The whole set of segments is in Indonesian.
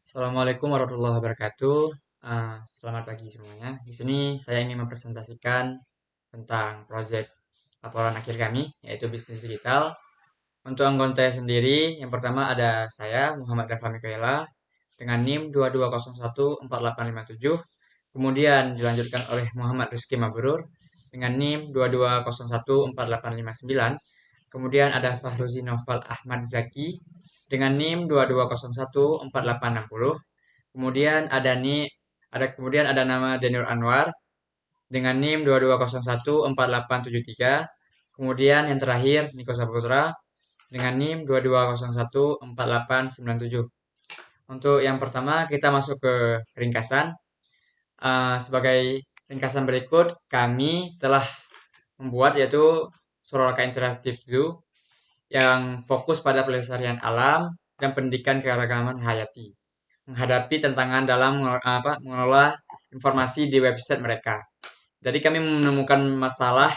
Assalamualaikum warahmatullahi wabarakatuh. Selamat pagi semuanya. Di sini saya ingin mempresentasikan tentang proyek laporan akhir kami, yaitu bisnis digital. Untuk anggota saya sendiri, yang pertama ada saya, Muhammad Rafa Mikaela, dengan NIM 22014857. Kemudian dilanjutkan oleh Muhammad Rizky Mabrur dengan NIM 22014859. Kemudian ada Fahruzi Noval Ahmad Zaki dengan NIM 22014860. Kemudian ada nama Daniel Anwar dengan NIM 22014873. Kemudian yang terakhir Niko Saputra dengan NIM 22014897. Untuk yang pertama kita masuk ke ringkasan. Sebagai ringkasan berikut kami telah membuat yaitu Suralaka Interactive Zoo yang fokus pada pelestarian alam dan pendidikan keanekaragaman hayati, menghadapi tantangan dalam mengelola informasi di website mereka. Jadi kami menemukan masalah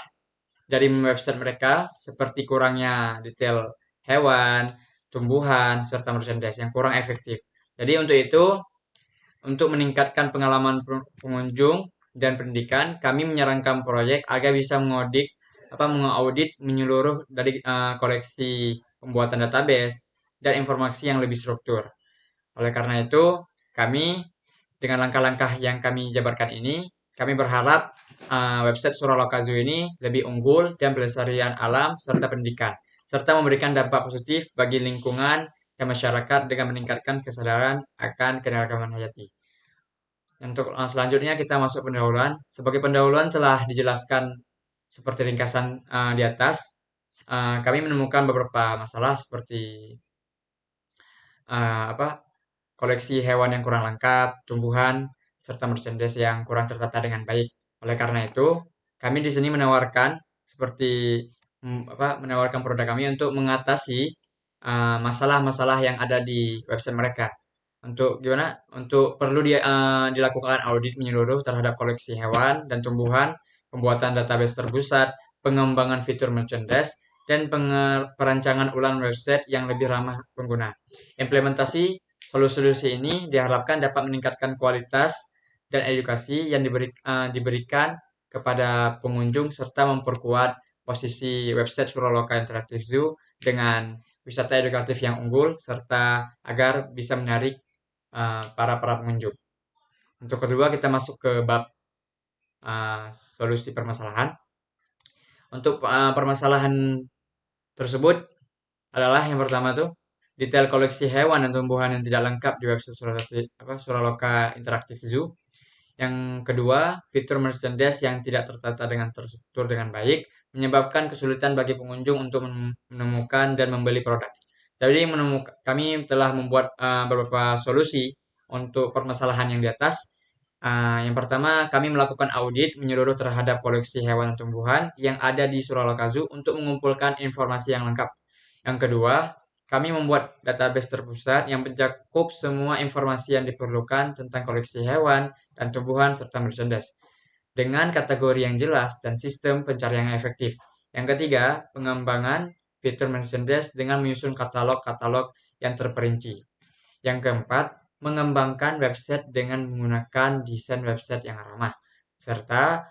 dari website mereka seperti kurangnya detail hewan, tumbuhan, serta merchandise yang kurang efektif. Jadi untuk itu, untuk meningkatkan pengalaman pengunjung dan pendidikan, kami menyarankan proyek agar bisa mengaudit menyeluruh dari koleksi pembuatan database dan informasi yang lebih struktur. Oleh karena itu, kami dengan langkah-langkah yang kami jabarkan ini, kami berharap website Suraloka Zoo ini lebih unggul dan pelestarian alam serta pendidikan, serta memberikan dampak positif bagi lingkungan dan masyarakat dengan meningkatkan kesadaran akan keanekaragaman hayati. Untuk selanjutnya kita masuk pendahuluan. Sebagai pendahuluan telah dijelaskan seperti ringkasan di atas. Kami menemukan beberapa masalah seperti koleksi hewan yang kurang lengkap, tumbuhan, serta merchandise yang kurang tertata dengan baik. Oleh karena itu, kami di sini menawarkan seperti menawarkan produk kami untuk mengatasi masalah-masalah yang ada di website mereka. Untuk gimana? Untuk perlu dilakukan audit menyeluruh terhadap koleksi hewan dan tumbuhan, pembuatan database terpusat, pengembangan fitur merchandise, dan perancangan ulang website yang lebih ramah pengguna. Implementasi solusi-solusi ini diharapkan dapat meningkatkan kualitas dan edukasi yang diberikan kepada pengunjung serta memperkuat posisi website Suraloka Interactive Zoo dengan wisata edukatif yang unggul serta agar bisa menarik para pengunjung. Untuk kedua kita masuk ke bab solusi permasalahan. Untuk permasalahan tersebut adalah yang pertama tuh detail koleksi hewan dan tumbuhan yang tidak lengkap di website Suraloka Interactive Zoo. Yang kedua, fitur merchandise yang tidak tertata dengan terstruktur dengan baik menyebabkan kesulitan bagi pengunjung untuk menemukan dan membeli produk. Jadi kami telah membuat beberapa solusi untuk permasalahan yang di atas. Yang pertama, kami melakukan audit menyeluruh terhadap koleksi hewan dan tumbuhan yang ada di Suralaka Zoo untuk mengumpulkan informasi yang lengkap. Yang kedua, kami membuat database terpusat yang mencakup semua informasi yang diperlukan tentang koleksi hewan dan tumbuhan serta merchandise dengan kategori yang jelas dan sistem pencarian yang efektif. Yang ketiga, pengembangan fitur merchandise dengan menyusun katalog-katalog yang terperinci. Yang keempat, mengembangkan website dengan menggunakan desain website yang ramah serta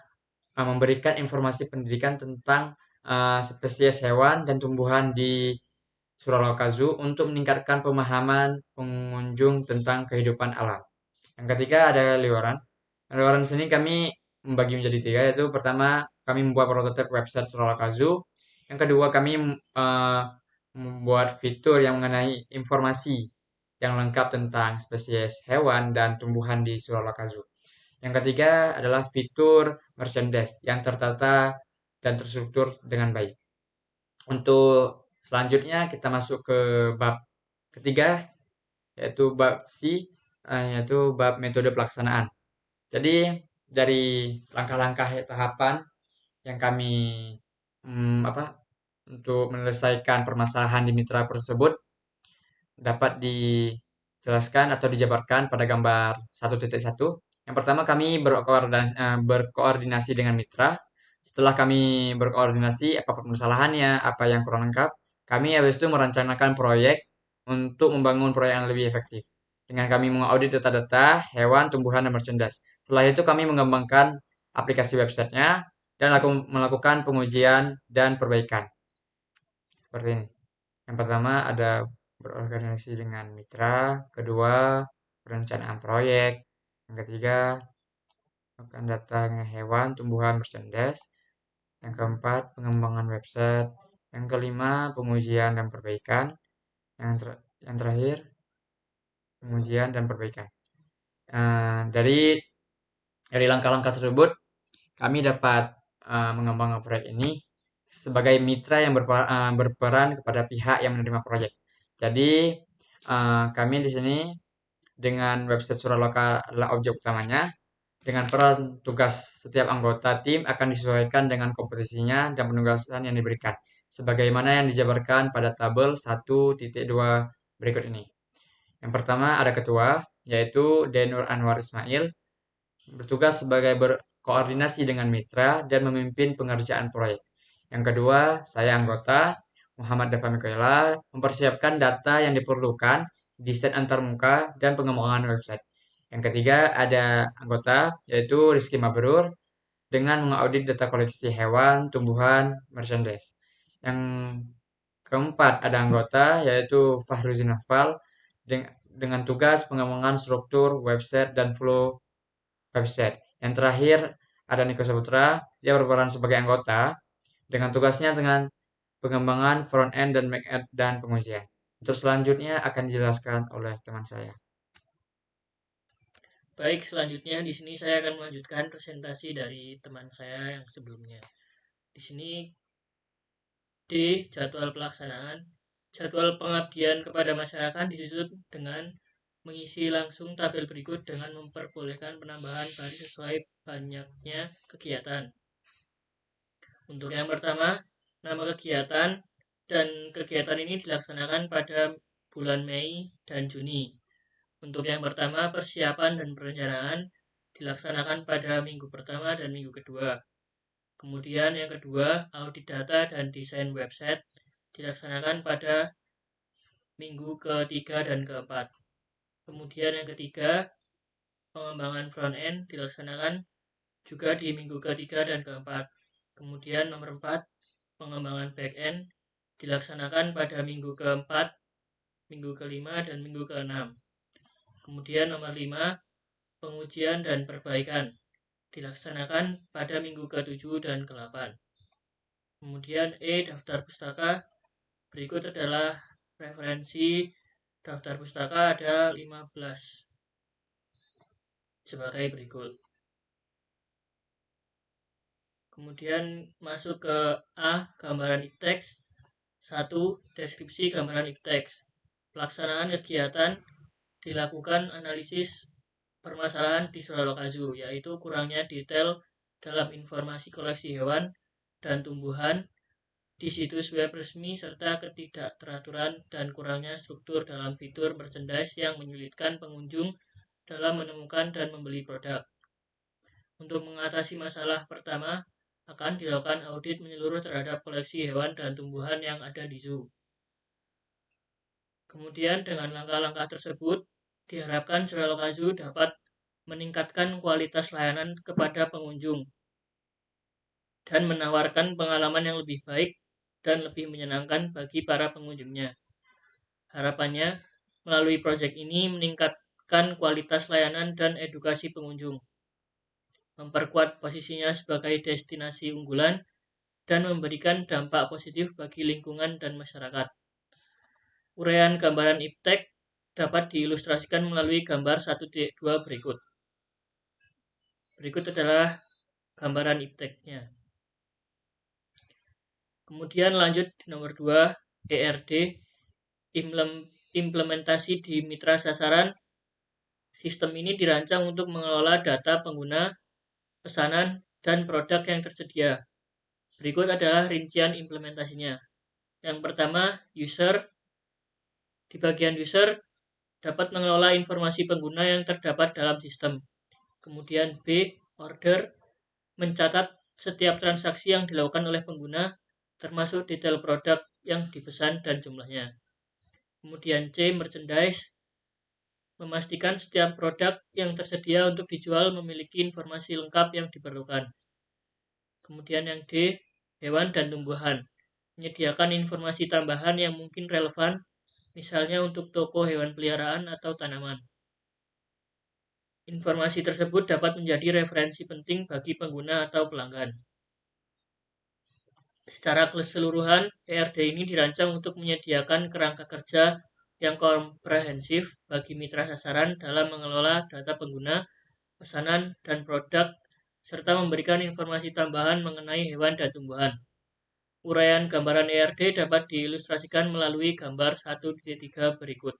memberikan informasi pendidikan tentang spesies hewan dan tumbuhan di Suralaka Zoo untuk meningkatkan pemahaman pengunjung tentang kehidupan alam. Yang ketiga ada liuran. Liuran sini kami membagi menjadi tiga, yaitu pertama kami membuat prototipe website Suralaka Zoo. Yang kedua kami membuat fitur yang mengenai informasi yang lengkap tentang spesies hewan dan tumbuhan di Suralaka Zoo. Yang ketiga adalah fitur merchandise yang tertata dan terstruktur dengan baik. Untuk selanjutnya kita masuk ke bab ketiga, yaitu bab C, yaitu bab metode pelaksanaan. Jadi dari langkah-langkah tahapan yang kami untuk menyelesaikan permasalahan di mitra tersebut dapat dijelaskan atau dijabarkan pada gambar 1.1. Yang pertama kami berkoordinasi dengan mitra. Setelah kami berkoordinasi apa permasalahannya, apa yang kurang lengkap, kami habis itu merencanakan proyek untuk membangun proyek yang lebih efektif. dengan kami mengaudit data-data hewan, tumbuhan, dan merchandise. Setelah itu kami mengembangkan aplikasi websitenya dan melakukan pengujian dan perbaikan. Seperti ini. Yang pertama ada berorganisasi dengan mitra, kedua perencanaan proyek, yang ketiga melakukan data hewan, tumbuhan, merchandise, yang keempat pengembangan website, yang kelima pengujian dan perbaikan, yang terakhir pengujian dan perbaikan. Dari langkah-langkah tersebut kami dapat mengembangkan proyek ini sebagai mitra yang berperan kepada pihak yang menerima proyek. Jadi kami di sini dengan website Suraloka adalah objek utamanya. Dengan peran tugas setiap anggota tim akan disesuaikan dengan kompetisinya dan penugasan yang diberikan. Sebagaimana yang dijabarkan pada tabel 1.2 berikut ini. Yang pertama ada ketua, yaitu Denur Anwar Ismail, bertugas sebagai berkoordinasi dengan mitra dan memimpin pengerjaan proyek. Yang kedua, saya anggota, Muhammad Dafa Mikaela, mempersiapkan data yang diperlukan, desain antarmuka, dan pengembangan website. Yang ketiga, ada anggota, yaitu Rizky Mabrur, dengan mengaudit data koleksi hewan, tumbuhan, merchandise. Yang keempat, ada anggota, yaitu Fahruzi Nafal, dengan tugas pengembangan struktur website dan flow website. Yang terakhir, ada Niko Saputra, dia berperan sebagai anggota, dengan tugasnya dengan pengembangan front end dan back end dan pengujian. Untuk selanjutnya akan dijelaskan oleh teman saya. Baik, selanjutnya di sini saya akan melanjutkan presentasi dari teman saya yang sebelumnya. Di sini D. Jadwal pelaksanaan. Jadwal pengabdian kepada masyarakat disusun dengan mengisi langsung tabel berikut dengan memperbolehkan penambahan baris sesuai banyaknya kegiatan. Untuk yang pertama, nama kegiatan, dan kegiatan ini dilaksanakan pada bulan Mei dan Juni. Untuk yang pertama, persiapan dan perencanaan dilaksanakan pada minggu pertama dan minggu kedua. Kemudian yang kedua, audit data dan desain website dilaksanakan pada minggu ketiga dan keempat. Kemudian yang ketiga, pengembangan front end dilaksanakan juga di minggu ketiga dan keempat. Kemudian nomor 4, pengembangan back end dilaksanakan pada minggu keempat, minggu kelima, dan minggu keenam. Kemudian nomor 5, pengujian dan perbaikan dilaksanakan pada minggu ke-7 dan ke-8. Kemudian daftar pustaka. Berikut adalah referensi daftar pustaka, ada 15 sebagai berikut. Kemudian masuk ke A, gambaran e-text. 1. Deskripsi gambaran e-text. Pelaksanaan kegiatan dilakukan analisis permasalahan di Suraloka Zoo, yaitu kurangnya detail dalam informasi koleksi hewan dan tumbuhan di situs web resmi serta ketidakteraturan dan kurangnya struktur dalam fitur merchandise yang menyulitkan pengunjung dalam menemukan dan membeli produk. Untuk mengatasi masalah pertama, akan dilakukan audit menyeluruh terhadap koleksi hewan dan tumbuhan yang ada di zoo. Kemudian dengan langkah-langkah tersebut, diharapkan Suraloka Zoo dapat meningkatkan kualitas layanan kepada pengunjung dan menawarkan pengalaman yang lebih baik dan lebih menyenangkan bagi para pengunjungnya. Harapannya, melalui proyek ini meningkatkan kualitas layanan dan edukasi pengunjung, memperkuat posisinya sebagai destinasi unggulan, dan memberikan dampak positif bagi lingkungan dan masyarakat. Uraian gambaran iptek dapat diilustrasikan melalui gambar 1.2 berikut. Berikut adalah gambaran ipteknya. Kemudian lanjut di nomor 2, ERD, implementasi di mitra sasaran. Sistem ini dirancang untuk mengelola data pengguna, pesanan, dan produk yang tersedia. Berikut adalah rincian implementasinya. Yang pertama, user. Di bagian user, dapat mengelola informasi pengguna yang terdapat dalam sistem. Kemudian B, order, mencatat setiap transaksi yang dilakukan oleh pengguna, termasuk detail produk yang dipesan dan jumlahnya. Kemudian C, merchandise, memastikan setiap produk yang tersedia untuk dijual memiliki informasi lengkap yang diperlukan. Kemudian yang D, hewan dan tumbuhan. Menyediakan informasi tambahan yang mungkin relevan, misalnya untuk toko hewan peliharaan atau tanaman. Informasi tersebut dapat menjadi referensi penting bagi pengguna atau pelanggan. Secara keseluruhan, ERD ini dirancang untuk menyediakan kerangka kerja yang komprehensif bagi mitra sasaran dalam mengelola data pengguna, pesanan, dan produk, serta memberikan informasi tambahan mengenai hewan dan tumbuhan. Uraian gambaran ERD dapat diilustrasikan melalui gambar 1.3 berikut.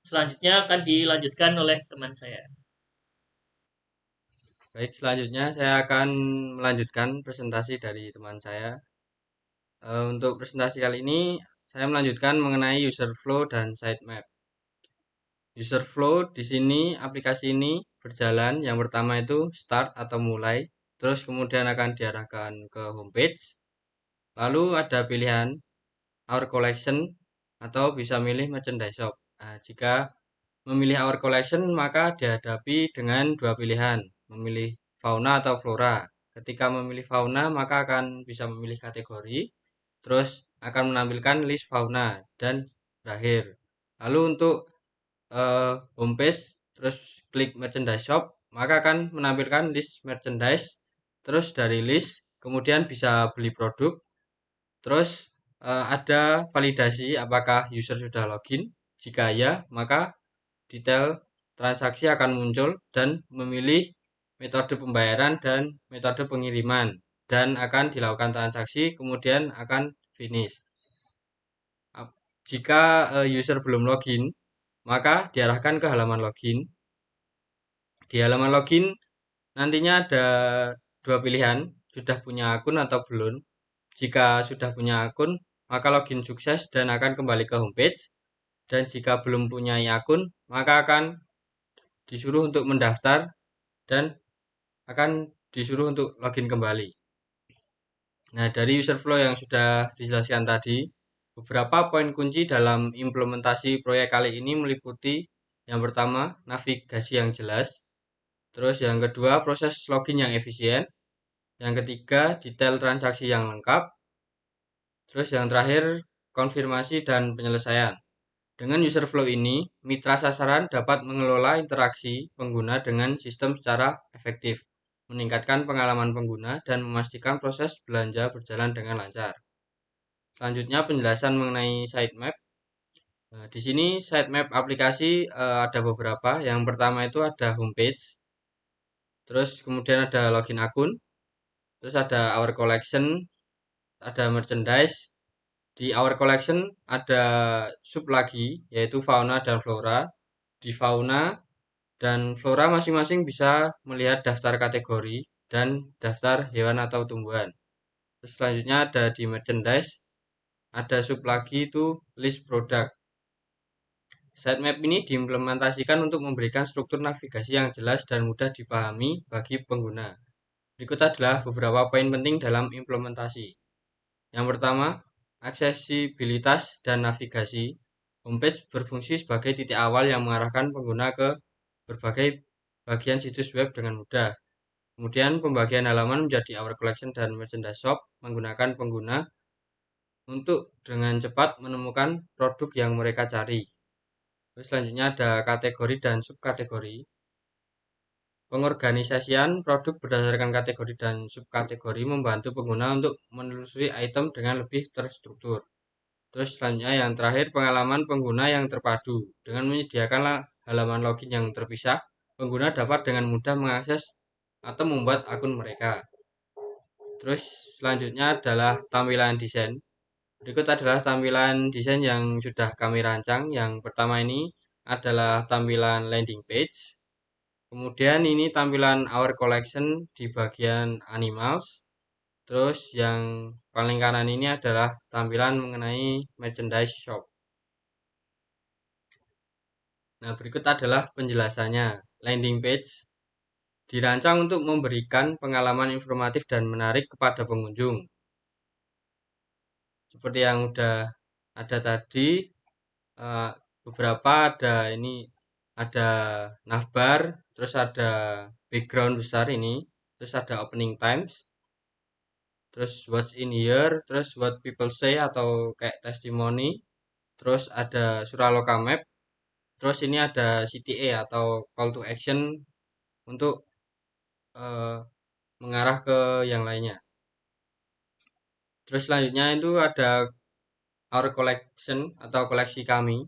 Selanjutnya akan dilanjutkan oleh teman saya. Baik, selanjutnya saya akan melanjutkan presentasi dari teman saya. Untuk presentasi kali ini, saya melanjutkan mengenai user flow dan sitemap. User flow di sini, aplikasi ini berjalan. Yang pertama itu start atau mulai, terus kemudian akan diarahkan ke homepage. Lalu ada pilihan Our Collection atau bisa milih Merchandise Shop. Nah, jika memilih Our Collection maka dihadapi dengan dua pilihan, memilih fauna atau flora. Ketika memilih fauna maka akan bisa memilih kategori, terus akan menampilkan list fauna dan berakhir. Lalu untuk homepage, terus klik Merchandise Shop, maka akan menampilkan list merchandise, terus dari list kemudian bisa beli produk. Terus ada validasi apakah user sudah login. Jika ya, maka detail transaksi akan muncul dan memilih metode pembayaran dan metode pengiriman dan akan dilakukan transaksi kemudian akan finish. Jika user belum login, maka diarahkan ke halaman login. Di halaman login nantinya ada dua pilihan, sudah punya akun atau belum. Jika sudah punya akun, maka login sukses dan akan kembali ke homepage. Dan jika belum punya akun, maka akan disuruh untuk mendaftar dan akan disuruh untuk login kembali. Nah, dari user flow yang sudah dijelaskan tadi, beberapa poin kunci dalam implementasi proyek kali ini meliputi yang pertama, navigasi yang jelas. Terus yang kedua, proses login yang efisien. Yang ketiga, detail transaksi yang lengkap. Terus yang terakhir, konfirmasi dan penyelesaian. Dengan user flow ini, mitra sasaran dapat mengelola interaksi pengguna dengan sistem secara efektif, meningkatkan pengalaman pengguna, dan memastikan proses belanja berjalan dengan lancar. Selanjutnya penjelasan mengenai sitemap. Nah, di sini sitemap aplikasi ada beberapa. Yang pertama itu ada homepage, terus kemudian ada login akun, terus ada our collection, ada merchandise. Di our collection ada sub lagi, yaitu fauna dan flora. Di fauna dan flora masing-masing bisa melihat daftar kategori dan daftar hewan atau tumbuhan. Terus selanjutnya ada di merchandise, ada sub lagi itu list produk. Sitemap ini diimplementasikan untuk memberikan struktur navigasi yang jelas dan mudah dipahami bagi pengguna. Berikut adalah beberapa poin penting dalam implementasi. Yang pertama, aksesibilitas dan navigasi. Homepage berfungsi sebagai titik awal yang mengarahkan pengguna ke berbagai bagian situs web dengan mudah. Kemudian pembagian halaman menjadi our collection dan merchandise shop menggunakan pengguna untuk dengan cepat menemukan produk yang mereka cari. Terus selanjutnya ada kategori dan subkategori. Pengorganisasian produk berdasarkan kategori dan subkategori membantu pengguna untuk menelusuri item dengan lebih terstruktur. Terus selanjutnya yang terakhir pengalaman pengguna yang terpadu. Dengan menyediakan halaman login yang terpisah, pengguna dapat dengan mudah mengakses atau membuat akun mereka. Terus selanjutnya adalah tampilan desain. Berikut adalah tampilan desain yang sudah kami rancang. Yang pertama ini adalah tampilan landing page. Kemudian ini tampilan our collection di bagian animals. Terus yang paling kanan ini adalah tampilan mengenai merchandise shop. Nah, berikut adalah penjelasannya. Landing page dirancang untuk memberikan pengalaman informatif dan menarik kepada pengunjung. seperti yang udah ada tadi, eh, beberapa ada ini, ada navbar, terus ada background besar ini, terus ada opening times, terus what's in here, terus what people say atau kayak testimoni, terus ada Suraloka map, terus ini ada CTA atau call to action untuk eh, mengarah ke yang lainnya. Terus selanjutnya itu ada our collection atau koleksi kami.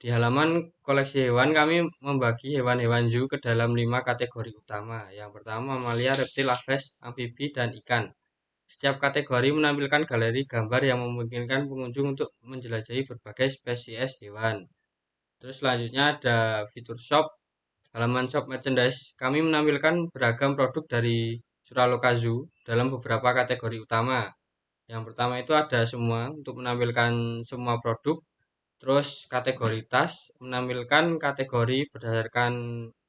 Di halaman koleksi hewan, kami membagi hewan-hewan zoo ke dalam 5 kategori utama. Yang pertama, mamalia, reptil, aves, amfibi, dan ikan. Setiap kategori menampilkan galeri gambar yang memungkinkan pengunjung untuk menjelajahi berbagai spesies hewan. Terus selanjutnya ada fitur shop. Halaman shop merchandise, kami menampilkan beragam produk dari Suraloka Zoo dalam beberapa kategori utama. Yang pertama itu ada semua untuk menampilkan semua produk. Terus kategori tas menampilkan kategori berdasarkan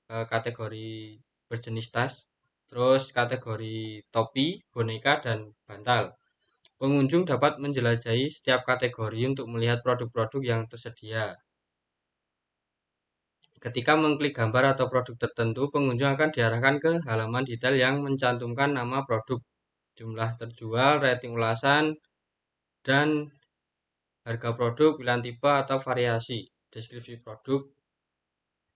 kategori berjenis tas. Terus kategori topi, boneka, dan bantal. Pengunjung dapat menjelajahi setiap kategori untuk melihat produk-produk yang tersedia. Ketika mengklik gambar atau produk tertentu, pengunjung akan diarahkan ke halaman detail yang mencantumkan nama produk, jumlah terjual, rating ulasan, dan harga produk, pilihan tipe atau variasi, deskripsi produk.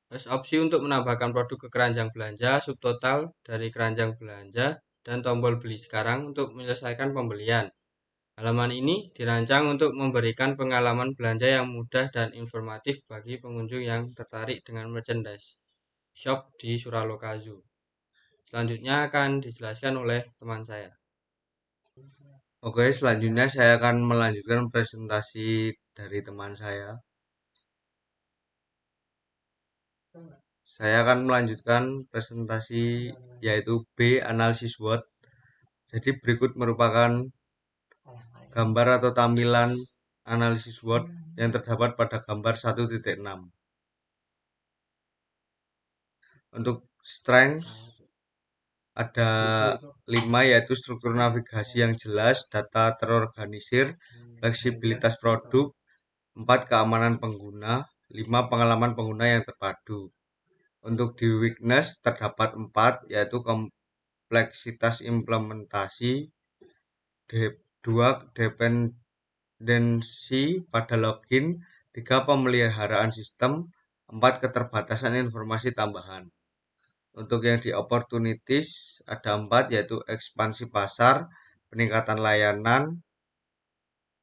Terus opsi untuk menambahkan produk ke keranjang belanja, subtotal dari keranjang belanja, dan tombol beli sekarang untuk menyelesaikan pembelian. Halaman ini dirancang untuk memberikan pengalaman belanja yang mudah dan informatif bagi pengunjung yang tertarik dengan merchandise shop di Suraloka Zoo. Selanjutnya akan dijelaskan oleh teman saya. Oke, selanjutnya saya akan melanjutkan presentasi dari teman saya. Saya akan melanjutkan presentasi yaitu B, analisis SWOT. Jadi berikut merupakan gambar atau tampilan analisis SWOT yang terdapat pada gambar 1.6. Untuk strength ada 5 yaitu struktur navigasi yang jelas, data terorganisir, fleksibilitas produk, 4 keamanan pengguna, 5 pengalaman pengguna yang terpadu. Untuk di weakness terdapat 4 yaitu kompleksitas implementasi, 2 dependensi pada login, 3 pemeliharaan sistem, 4 keterbatasan informasi tambahan. Untuk yang di opportunities ada 4 yaitu ekspansi pasar, peningkatan layanan,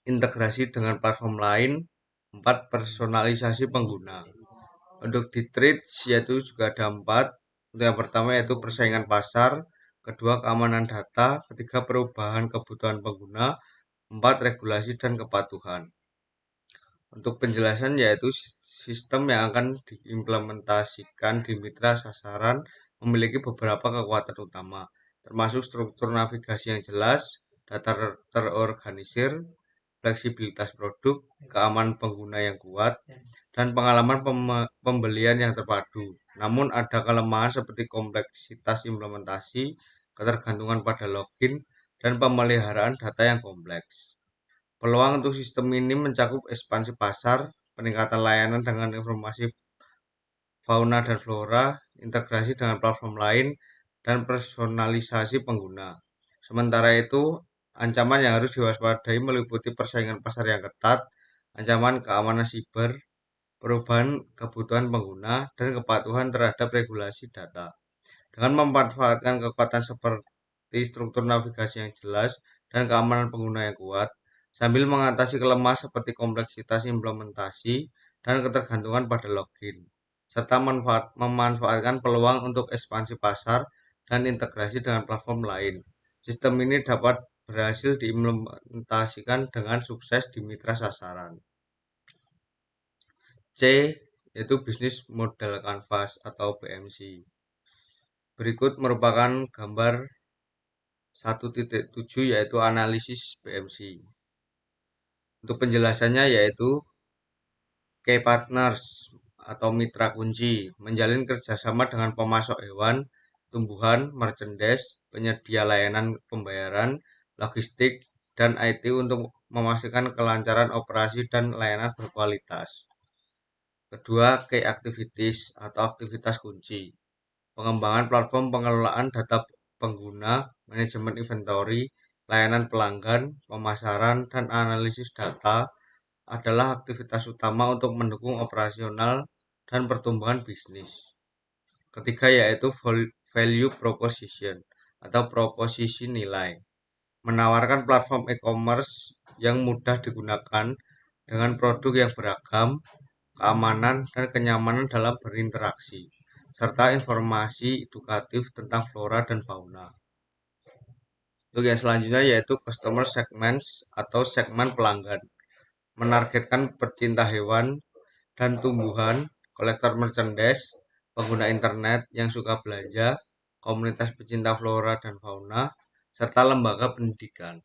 integrasi dengan platform lain, 4 personalisasi pengguna. Untuk di threats yaitu juga ada 4. Untuk yang pertama yaitu persaingan pasar, kedua keamanan data, ketiga perubahan kebutuhan pengguna, 4 regulasi dan kepatuhan. Untuk penjelasan yaitu sistem yang akan diimplementasikan di mitra sasaran memiliki beberapa kekuatan utama, termasuk struktur navigasi yang jelas, data terorganisir, fleksibilitas produk, keamanan pengguna yang kuat, dan pengalaman pembelian yang terpadu. Namun ada kelemahan seperti kompleksitas implementasi, ketergantungan pada login, dan pemeliharaan data yang kompleks. Peluang untuk sistem ini mencakup ekspansi pasar, peningkatan layanan dengan informasi fauna dan flora, integrasi dengan platform lain, dan personalisasi pengguna. Sementara itu, ancaman yang harus diwaspadai meliputi persaingan pasar yang ketat, ancaman keamanan siber, perubahan kebutuhan pengguna, dan kepatuhan terhadap regulasi data. Dengan memanfaatkan kekuatan seperti struktur navigasi yang jelas dan keamanan pengguna yang kuat, sambil mengatasi kelemahan seperti kompleksitas implementasi dan ketergantungan pada login, serta memanfaatkan peluang untuk ekspansi pasar dan integrasi dengan platform lain. Sistem ini dapat berhasil diimplementasikan dengan sukses di mitra sasaran. C yaitu bisnis model canvas atau BMC. Berikut merupakan gambar 1.7 yaitu analisis BMC. Untuk penjelasannya yaitu key partners atau mitra kunci, menjalin kerjasama dengan pemasok hewan, tumbuhan, merchandise, penyedia layanan pembayaran, logistik, dan IT untuk memastikan kelancaran operasi dan layanan berkualitas. Kedua, key activities atau aktivitas kunci. Pengembangan platform pengelolaan data pengguna, manajemen inventory, layanan pelanggan, pemasaran, dan analisis data adalah aktivitas utama untuk mendukung operasional dan pertumbuhan bisnis. Ketiga yaitu value proposition atau proposisi nilai. Menawarkan platform e-commerce yang mudah digunakan dengan produk yang beragam, keamanan, dan kenyamanan dalam berinteraksi, serta informasi edukatif tentang flora dan fauna. Untuk yang selanjutnya yaitu customer segments atau segmen pelanggan. Menargetkan pecinta hewan dan tumbuhan, kolektor merchandise, pengguna internet yang suka belanja, komunitas pecinta flora dan fauna, serta lembaga pendidikan.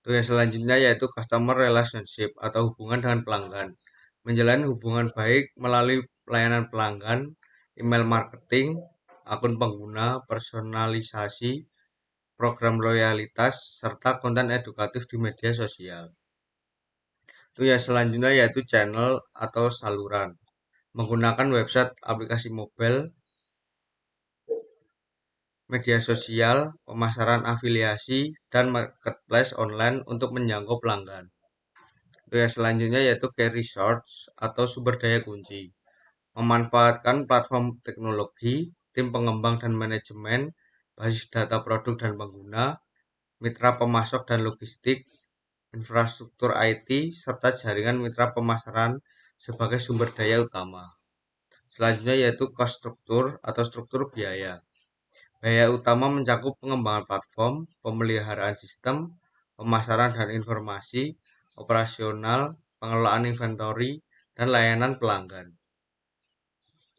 Untuk yang selanjutnya yaitu customer relationship atau hubungan dengan pelanggan. Menjalani hubungan baik melalui pelayanan pelanggan, email marketing, akun pengguna, personalisasi, program loyalitas, serta konten edukatif di media sosial. Itu yang selanjutnya yaitu channel atau saluran. Menggunakan website, aplikasi mobile, media sosial, pemasaran afiliasi, dan marketplace online untuk menjangkau pelanggan. Itu yang selanjutnya yaitu key resource atau sumber daya kunci. Memanfaatkan platform teknologi, tim pengembang dan manajemen, basis data produk dan pengguna, mitra pemasok dan logistik, infrastruktur IT, serta jaringan mitra pemasaran sebagai sumber daya utama. Selanjutnya yaitu cost struktur atau struktur biaya. Biaya utama mencakup pengembangan platform, pemeliharaan sistem, pemasaran dan informasi, operasional, pengelolaan inventory, dan layanan pelanggan.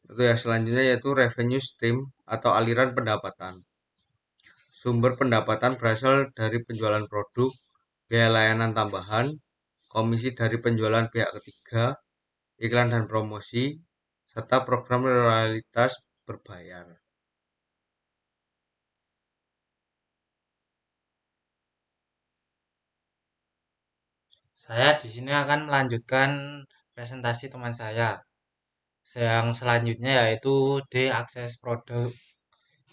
Itu yang selanjutnya yaitu revenue stream atau aliran pendapatan. Sumber pendapatan berasal dari penjualan produk, biaya layanan tambahan, komisi dari penjualan pihak ketiga, iklan dan promosi, serta program loyalitas berbayar. Saya di sini akan melanjutkan presentasi teman saya. Yang selanjutnya yaitu akses produk.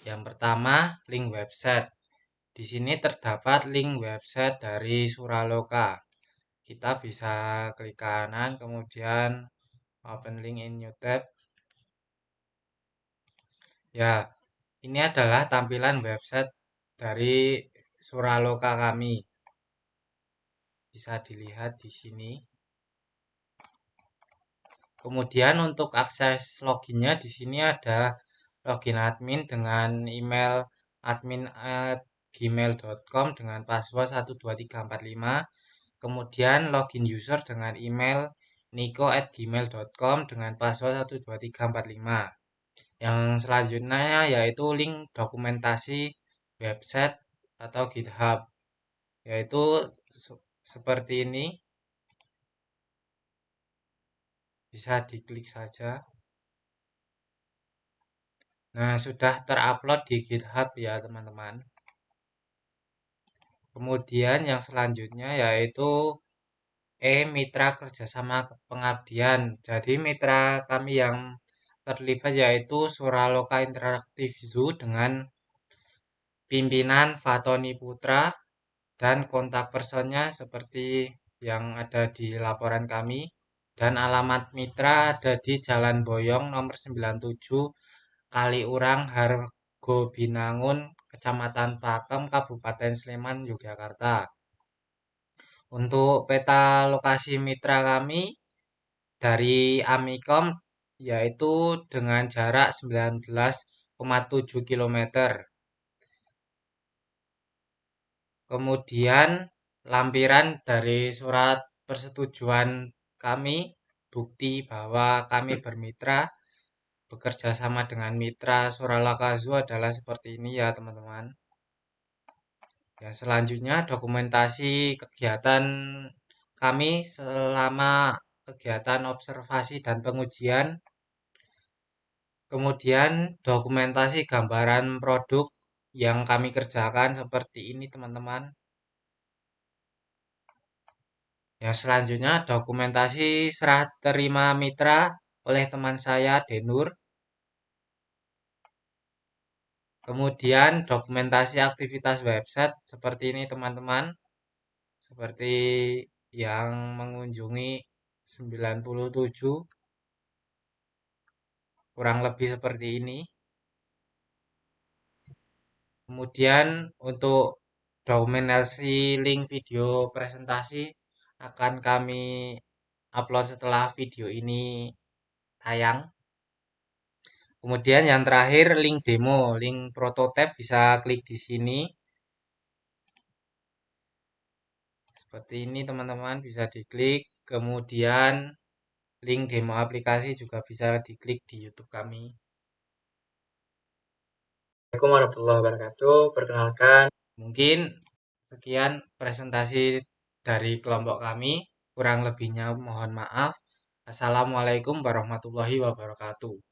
Yang pertama, link website. Di sini terdapat link website dari Suraloka. Kita bisa klik kanan, kemudian open link in new tab. Ya, ini adalah tampilan website dari Suraloka kami. Bisa dilihat di sini. Kemudian untuk akses loginnya di sini ada login admin dengan email admin@gmail.com dengan password 12345. Kemudian login user dengan email niko@gmail.com dengan password 12345. Yang selanjutnya yaitu link dokumentasi website atau GitHub, yaitu seperti ini. Bisa diklik saja. Nah, sudah terupload di GitHub ya, teman-teman. Kemudian yang selanjutnya yaitu mitra kerjasama pengabdian. Jadi mitra kami yang terlibat yaitu Suraloka Interactive Zoo dengan pimpinan Fatoni Putra dan kontak personnya seperti yang ada di laporan kami. Dan alamat mitra ada di Jalan Boyong nomor 97 Kaliurang Hargobinangun, Kecamatan Pakem, Kabupaten Sleman, Yogyakarta. Untuk peta lokasi mitra kami dari Amikom yaitu dengan jarak 19,7 km. Kemudian lampiran dari surat persetujuan kami, bukti bahwa kami bermitra bekerja sama dengan mitra Suraloka Zoo adalah seperti ini ya, teman-teman. Ya, selanjutnya dokumentasi kegiatan kami selama kegiatan observasi dan pengujian. Kemudian dokumentasi gambaran produk yang kami kerjakan seperti ini, teman-teman. Yang selanjutnya dokumentasi serah terima mitra oleh teman saya Denur. Kemudian dokumentasi aktivitas website seperti ini teman-teman. Seperti yang mengunjungi 97, kurang lebih seperti ini. Kemudian untuk dokumentasi link video presentasi akan kami upload setelah video ini tayang. Kemudian yang terakhir link demo, link prototype bisa klik di sini. Seperti ini teman-teman, bisa diklik. Kemudian link demo aplikasi juga bisa diklik di YouTube kami. Assalamualaikum warahmatullahi wabarakatuh. Perkenalkan, Mungkin sekian presentasi dari kelompok kami. Kurang lebihnya mohon maaf. Assalamualaikum warahmatullahi wabarakatuh.